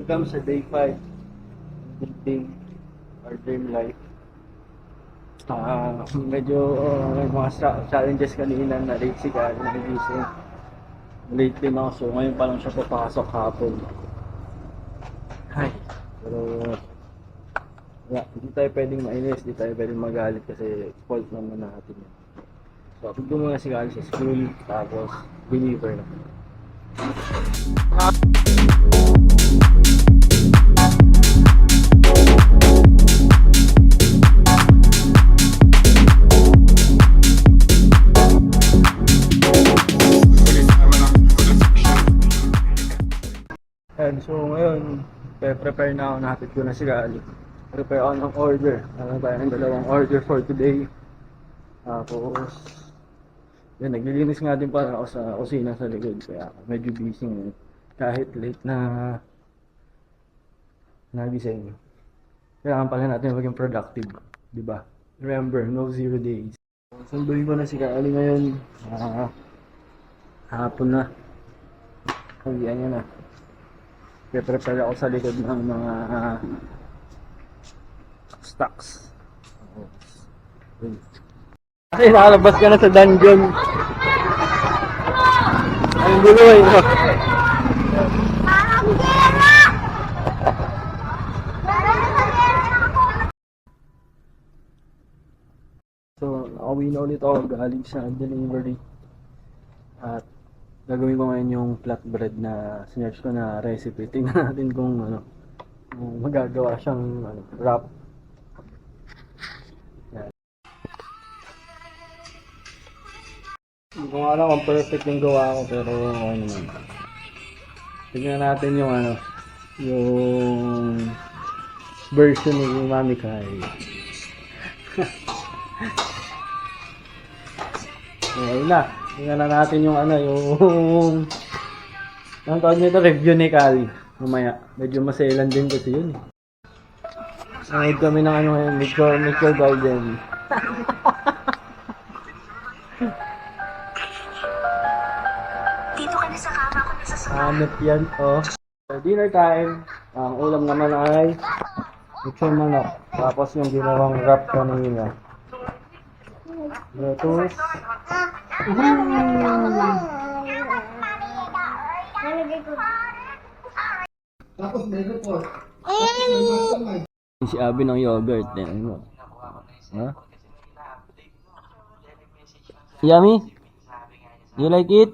Welcome sa day 5. Building our dream life. Medyo may mga challenges kanina na late si Kali nagising. Late din ako, so ngayon pa lang siya papasok hapon. Hi. Pero hindi tayo pwedeng mainis, hindi tayo pwedeng magalit kasi fault naman natin yun. So, pag muna si Kali sa school, tapos believer na. And so ngayon, prepare na ako, nahatid ko na si Kali. Prepare ako ng order. Ano tayo ng dalawang order for today. Tapos, yun, naglilinis nga din pala ako sa kusina sa likod. Kaya medyo busy ngayon. Kahit late na nagising. Kailangan pala natin maging productive. Diba? Remember, no 0 days. Sunduin ko na si Kali ngayon. Hapon na. Hanggian niya na. Prepare ako sa likod ng mga stocks. Kasi nakalabas ka na sa dungeon. Ang gulo eh. So, nakauwi na ulit ako galing sa delivery. At gagawin ko ngayon yung flatbread na sinearch ko na recipe. Tingnan natin kung magagawa siyang wrap. Yan. Hindi ko nga alam kung perfect yung gawa ko, pero okay naman. Tingnan natin yung yung version ni Mami Kai. Ayun na. Tingnan na natin yung yung ang tawag nito, review ni Kali. Mamaya, medyo maselan din kasi yun. Nangid kami ng Nature Garden. Dito ka na sa kama ko, nasa sunod. Hanap yan, oh. Dinner time. Ang ulam naman ay lechon manok. Tapos yung ginawang wrap kanina. Lettuce. Tapos meron po. Si Abby ng yogurt. Ha? Yummy? You like it?